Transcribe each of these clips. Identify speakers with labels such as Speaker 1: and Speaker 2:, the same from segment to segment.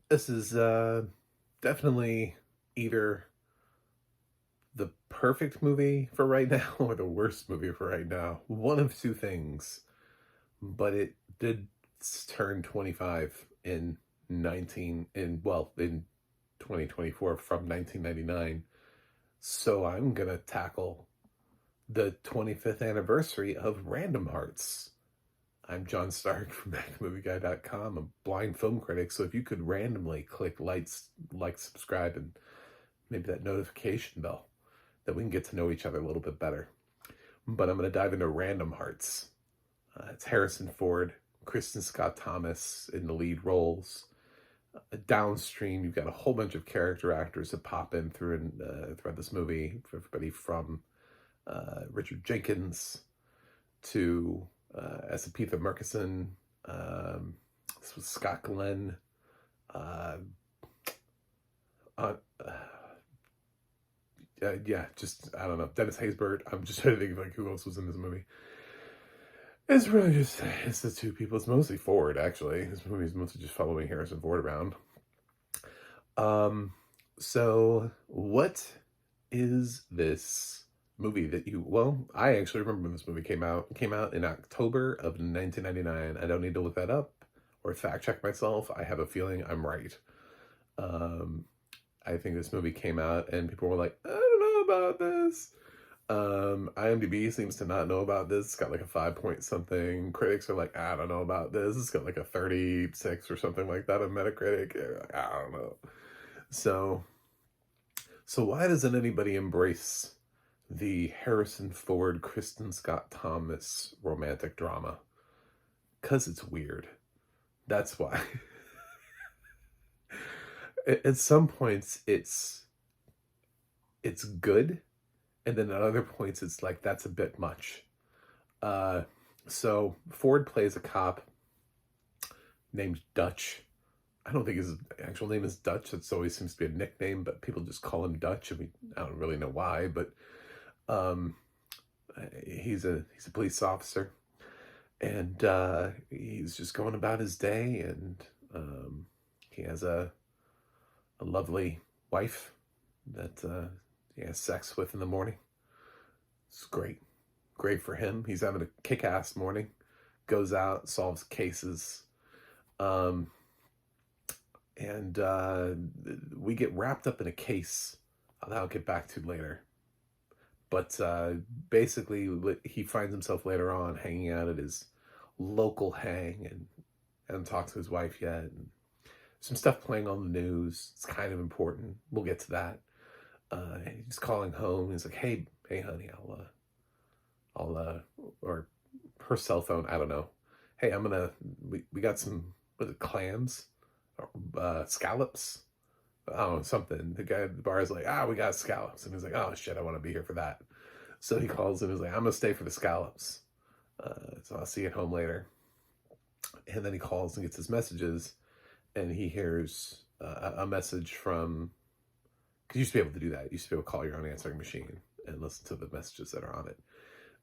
Speaker 1: This is definitely either the perfect movie for right now or the worst movie for right now. One of two things. But it did turn 25 in 2024 from 1999. So I'm going to tackle the 25th anniversary of Random Hearts. I'm John Stark from MacMovieGuy.com, a blind film critic. So if you could randomly click subscribe, and maybe that notification bell, that we can get to know each other a little bit better. But I'm going to dive into Random Hearts. It's Harrison Ford, Kristen Scott Thomas in the lead roles. Downstream, you've got a whole bunch of character actors that pop in throughout this movie. Everybody from Richard Jenkins to Asa Murkison. This was Scott Glenn. Uh, uh, just I don't know. Dennis Haysbert. I'm just trying to think of like who else was in this movie. It's really just it's the two people. It's mostly Ford, actually. This movie's mostly just following Harrison Ford around. So what is this movie that you? Well, I actually remember when this movie came out. It came out in October of 1999. I don't need to look that up or fact check myself. I have a feeling I'm right. I think this movie came out and people were like, I don't know about this. IMDb seems to not know about this. It's got like a 5 point something. Critics are like, I don't know about this. It's got like a 36 or something like that on Metacritic. Like, I don't know. So why doesn't anybody embrace the Harrison Ford, Kristen Scott Thomas romantic drama? Because it's weird. That's why. At some points, it's good, and then at other points, it's like that's a bit much. So Ford plays a cop named Dutch. I don't think his actual name is Dutch. It always seems to be a nickname, but people just call him Dutch. I mean, I don't really know why, but um, he's a police officer, and he's just going about his day, and he has a lovely wife that he has sex with in the morning. It's great for him. He's having a kick-ass morning. Goes out, solves cases, and we get wrapped up in a case that I'll get back to later. But basically, he finds himself later on hanging out at his local hang and hasn't talked to his wife yet. And some stuff playing on the news. It's kind of important. We'll get to that. He's calling home. He's like, "Hey, honey, or her cell phone. I don't know. Hey, we got some, was it clams, or scallops? I don't know, something." The guy at the bar is like, we got scallops. And he's like, oh shit, I want to be here for that. So he calls and he's like, I'm going to stay for the scallops. So I'll see you at home later. And then he calls and gets his messages, and he hears a message from, because you used to be able to do that. You used to be able to call your own answering machine and listen to the messages that are on it.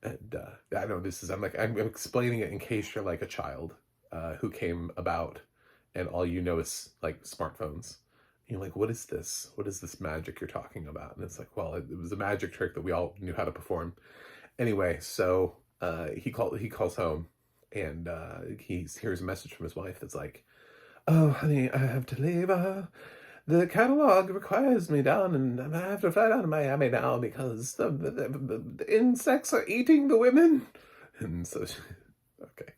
Speaker 1: And I know I'm explaining it in case you're like a child who came about and all you know is like smartphones. And you're like, what is this? What is this magic you're talking about? And it's like, well, it was a magic trick that we all knew how to perform. Anyway, so he calls home, and he hears a message from his wife that's like, oh, honey, I have to leave. The catalog requires me down, and I have to fly down to Miami now because the insects are eating the women. And so, okay,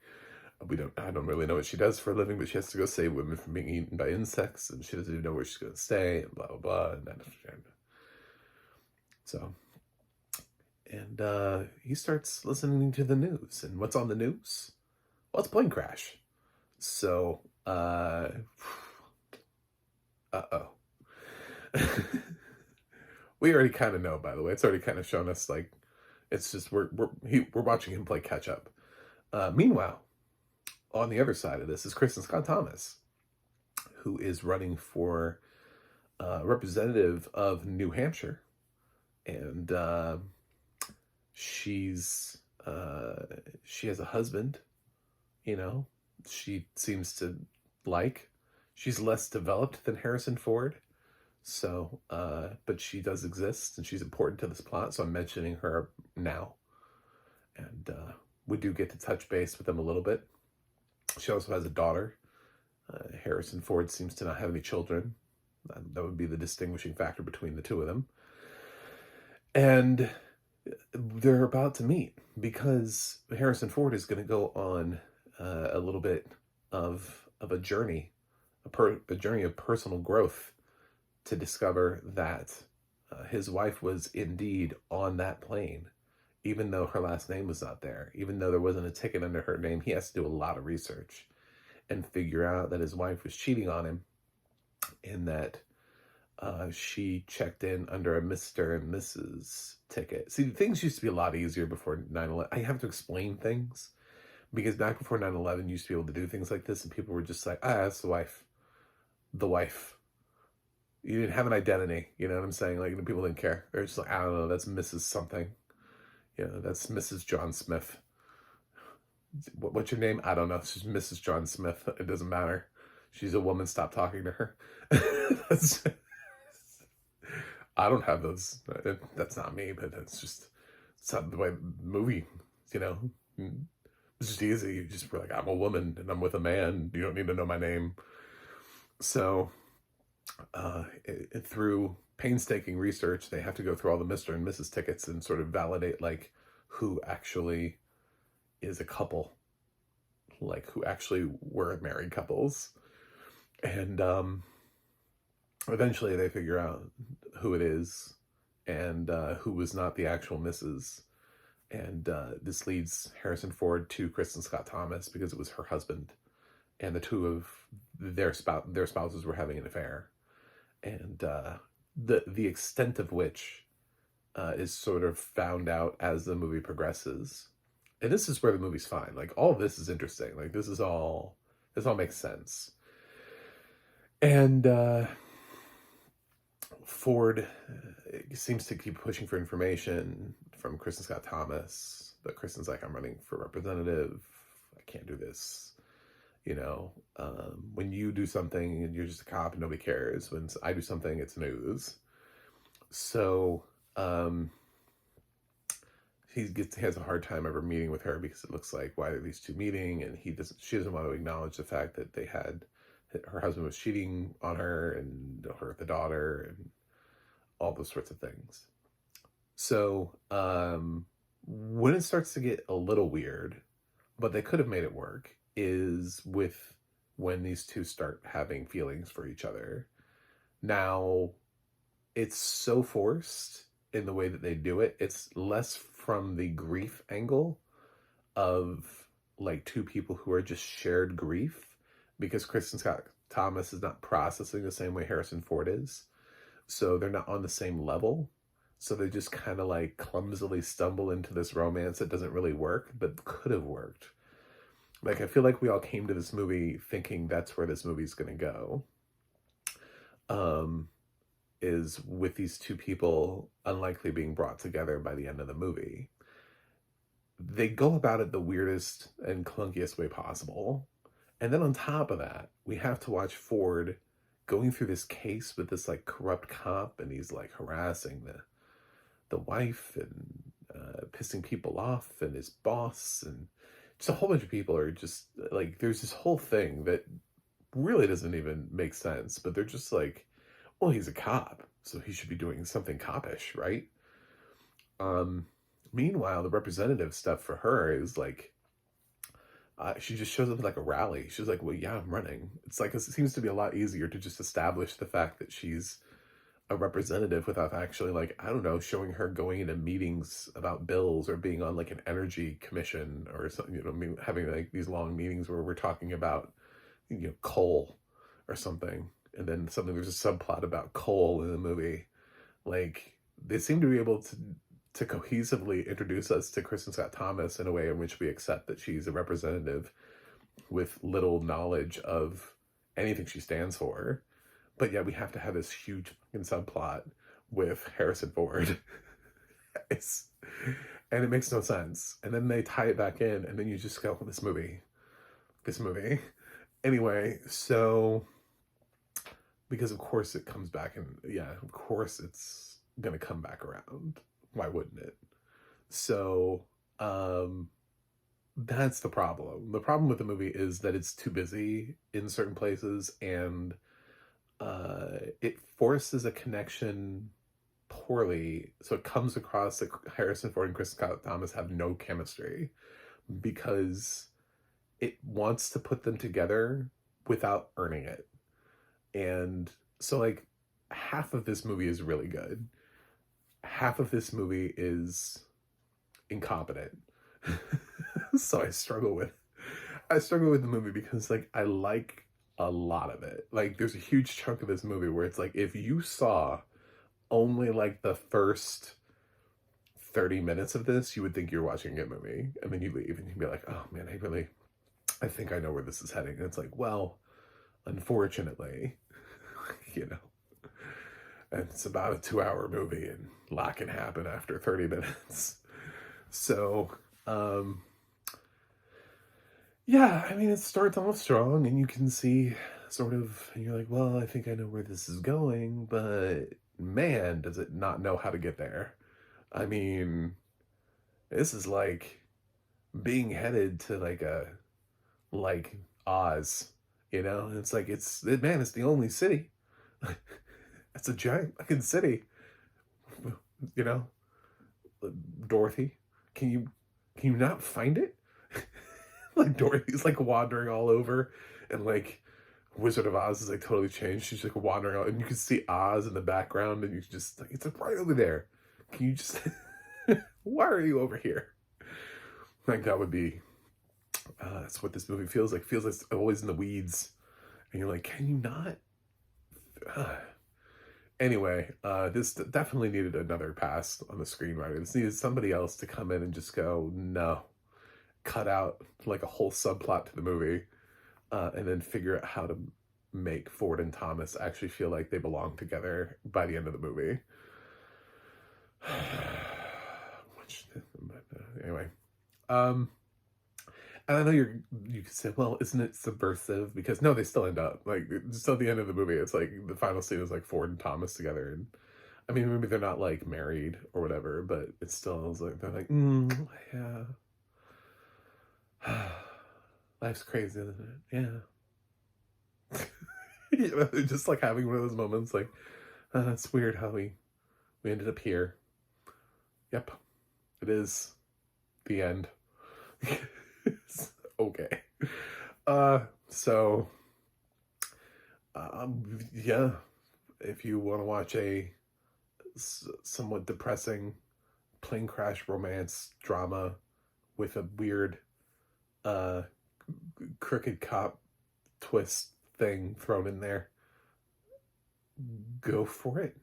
Speaker 1: I don't really know what she does for a living, but she has to go save women from being eaten by insects, and she doesn't even know where she's going to stay, and blah, blah, blah. So, and he starts listening to the news, and what's on the news? Well, it's plane crash. So, uh-oh. We already kind of know, by the way. It's already kind of shown us, like, it's just we're watching him play catch up. Meanwhile, on the other side of this is Kristen Scott Thomas, who is running for representative of New Hampshire, and she has a husband. You know, she seems to like. She's less developed than Harrison Ford, so but she does exist and she's important to this plot, so I'm mentioning her now. And we do get to touch base with them a little bit. She also has a daughter. Harrison Ford seems to not have any children. That would be the distinguishing factor between the two of them. And they're about to meet because Harrison Ford is going to go on a little bit of a journey, a journey of personal growth to discover that his wife was indeed on that plane, even though her last name was not there, even though there wasn't a ticket under her name. He has to do a lot of research and figure out that his wife was cheating on him, in that she checked in under a Mr. and Mrs. ticket. See, things used to be a lot easier before 9/11. I have to explain things because back before 9/11, you used to be able to do things like this, and people were just like, that's the wife. The wife. You didn't have an identity, you know what I'm saying? Like, people didn't care. They're just like, I don't know, that's Mrs. something. You know, that's Mrs. John Smith. What's your name? I don't know. She's Mrs. John Smith. It doesn't matter. She's a woman. Stop talking to her. I don't have those. That's not me, but it's not the way movie, you know. It's just easy. You just be like, I'm a woman and I'm with a man. You don't need to know my name. So through painstaking research, they have to go through all the Mr. and Mrs. tickets and sort of validate like who actually is a couple, like who actually were married couples. And eventually they figure out who it is and who was not the actual Mrs. And this leads Harrison Ford to Kristen Scott Thomas because it was her husband, and the two of their spouses were having an affair, and the extent of which is sort of found out as the movie progresses. And this is where the movie's fine. Like, all of this is interesting. Like, this all makes sense. And Ford seems to keep pushing for information from Kristen Scott Thomas, but Kristen's like, I'm running for representative. I can't do this. You know, when you do something and you're just a cop and nobody cares. When I do something, it's news. So he has a hard time ever meeting with her because it looks like, why are these two meeting? And she doesn't want to acknowledge the fact that her husband was cheating on her and the daughter and all those sorts of things. So when it starts to get a little weird, but they could have made it work, is with when these two start having feelings for each other. Now, it's so forced in the way that they do it. It's less from the grief angle of like two people who are just shared grief, because Kristen Scott Thomas is not processing the same way Harrison Ford is. So they're not on the same level. So they just kind of like clumsily stumble into this romance that doesn't really work, but could have worked. Like, I feel like we all came to this movie thinking that's where this movie's going to go. Is with these two people unlikely being brought together by the end of the movie. They go about it the weirdest and clunkiest way possible. And then on top of that, we have to watch Ford going through this case with this like corrupt cop, and he's like harassing the wife and pissing people off, and his boss, and just a whole bunch of people are just like, there's this whole thing that really doesn't even make sense, but they're just like, well, he's a cop, so he should be doing something copish, right? Meanwhile, the representative stuff for her is like, she just shows up at like a rally. She's like, well, yeah, I'm running. It's like, it seems to be a lot easier to just establish the fact that she's a representative without actually, like, I don't know, showing her going into meetings about bills or being on like an energy commission or something, you know, having like these long meetings where we're talking about, you know, coal or something. And then there's a subplot about coal in the movie. Like, they seem to be able to cohesively introduce us to Kristen Scott Thomas in a way in which we accept that she's a representative with little knowledge of anything she stands for. But yeah, we have to have this huge fucking subplot with Harrison Ford. And it makes no sense. And then they tie it back in, and then you just go, this movie. Anyway, so because of course it comes back, and yeah, of course it's gonna come back around. Why wouldn't it? So, um, that's the problem. The problem with the movie is that it's too busy in certain places, and it forces a connection poorly. So it comes across that Harrison Ford and Chris Scott Thomas have no chemistry because it wants to put them together without earning it. And so, like, half of this movie is really good, half of this movie is incompetent. So I struggle with the movie because, like, I like a lot of it. Like, there's a huge chunk of this movie where it's like, if you saw only like the first 30 minutes of this, you would think you're watching a good movie. And then you leave and you'd be like, oh man, I think I know where this is heading. And it's like, well, unfortunately, you know, it's about a 2 hour movie and a lot can happen after 30 minutes. So, yeah, I mean, it starts off strong and you can see sort of, and you're like, well, I think I know where this is going, but man, does it not know how to get there. I mean, this is like being headed to like Oz, you know? It's like, man, it's the only city. It's a giant fucking city, you know? Dorothy, can you not find it? Like Dorothy's like wandering all over, and like Wizard of Oz is like totally changed. She's like wandering out, and you can see Oz in the background, and you just like, it's like right over there. Can you just why are you over here? Like that would be that's what this movie feels like. Feels like it's always in the weeds, and you're like, can you not? Anyway, this definitely needed another pass on the screenwriter. This needed somebody else to come in and just go, no, cut out like a whole subplot to the movie, and then figure out how to make Ford and Thomas actually feel like they belong together by the end of the movie. Anyway, and I know you could say, well, isn't it subversive? Because no, they still end up like just at the end of the movie. It's like the final scene is like Ford and Thomas together, and I mean maybe they're not like married or whatever, but it still is like they're like, yeah, life's crazy, isn't it? Yeah. You know, just like having one of those moments, like it's weird how we ended up here. Yep, it is the end. Okay. So, yeah, if you want to watch a somewhat depressing plane crash romance drama with a weird, uh, crooked cop twist thing thrown in there, go for it.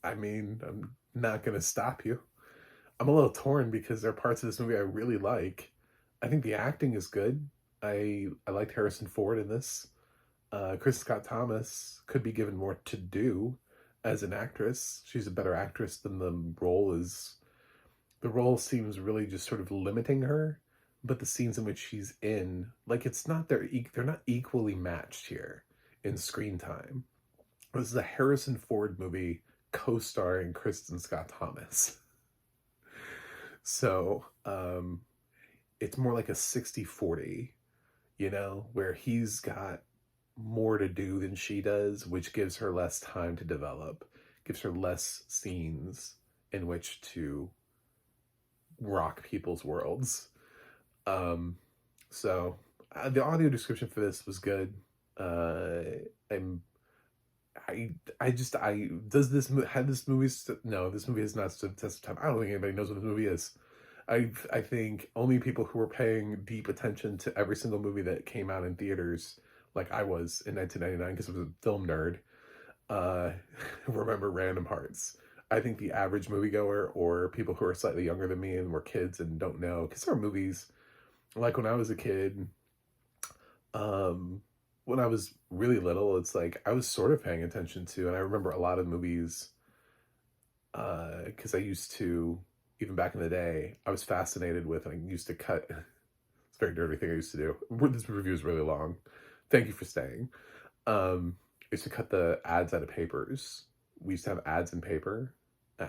Speaker 1: I mean, I'm not gonna stop you. I'm a little torn because there are parts of this movie I really like. I think the acting is good. I liked Harrison Ford in this. Chris Scott Thomas could be given more to do as an actress. She's a better actress than the role is. The role seems really just sort of limiting her, but the scenes in which she's in, like it's not they're not equally matched here in screen time. This is a Harrison Ford movie co-starring Kristen Scott Thomas. So, it's more like a 60-40, you know, where he's got more to do than she does, which gives her less time to develop, gives her less scenes in which to rock people's worlds. So the audio description for this was good. I'm I just does this had this movie no, this movie has not stood the test of time. I don't think anybody knows what this movie is. I think only people who were paying deep attention to every single movie that came out in theaters, like I was in 1999 because I was a film nerd, remember Random Hearts. I think the average moviegoer or people who are slightly younger than me and were kids and don't know, because there are movies like when I was a kid, when I was really little, it's like I was sort of paying attention to, and I remember a lot of movies, because I used to, even back in the day, I was fascinated with, and I used to cut, it's a very dirty thing I used to do. This review is really long. Thank you for staying. used to cut the ads out of papers. We used to have ads in paper.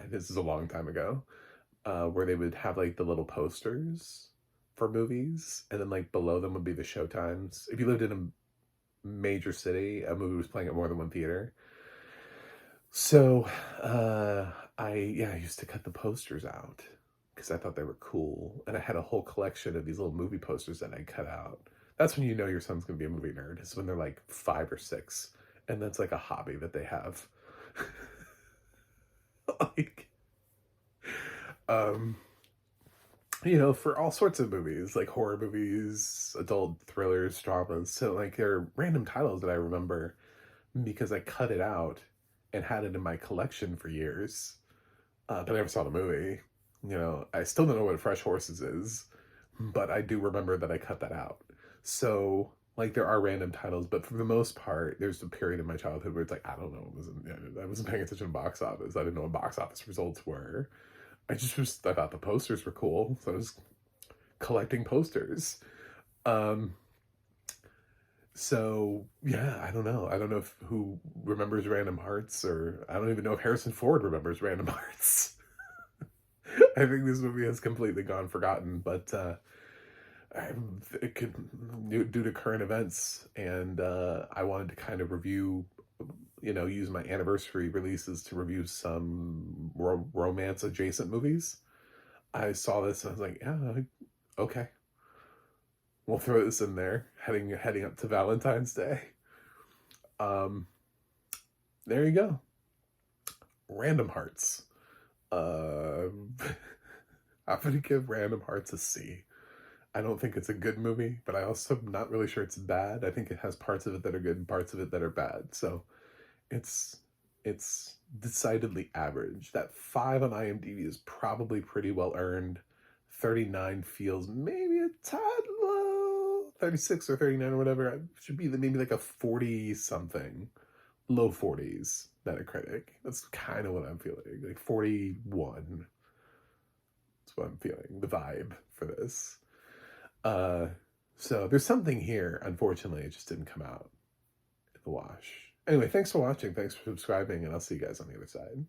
Speaker 1: This is a long time ago, where they would have like the little posters for movies, and then like below them would be the showtimes. If you lived in a major city, a movie was playing at more than one theater. So I used to cut the posters out because I thought they were cool, and I had a whole collection of these little movie posters that I cut out. That's when you know your son's gonna be a movie nerd. It's when they're like 5 or 6, and that's like a hobby that they have. Like, um, for all sorts of movies, like horror movies, adult thrillers, dramas. So like there are random titles that I remember because I cut it out and had it in my collection for years. But I never saw the movie. I still don't know what Fresh Horses is, but I do remember that I cut that out. So like there are random titles, but for the most part, there's a period in my childhood where it's like I don't know, I wasn't paying attention to box office. I didn't know what box office results were. I thought the posters were cool, so I was collecting posters. Um, so yeah, I don't know. I don't know if who remembers Random Hearts, or I don't even know if Harrison Ford remembers Random Hearts. I think this movie has completely gone forgotten, but it could due to current events, and I wanted to kind of review, use my anniversary releases to review some romance adjacent movies. I saw this and I was like, yeah, okay, we'll throw this in there. Heading up to Valentine's Day. Um, there you go. Random Hearts. I'm gonna give Random Hearts a C. I don't think it's a good movie, but I also am not really sure it's bad. I think it has parts of it that are good and parts of it that are bad. So it's decidedly average. That 5 on IMDb is probably pretty well earned. 39 feels maybe a tad low. 36 or 39 or whatever. It should be maybe like a 40 something. Low 40s Metacritic. That's kind of what I'm feeling. Like 41. That's what I'm feeling. The vibe for this. So there's something here. Unfortunately, it just didn't come out in the wash. Anyway, thanks for watching. Thanks for subscribing, and I'll see you guys on the other side.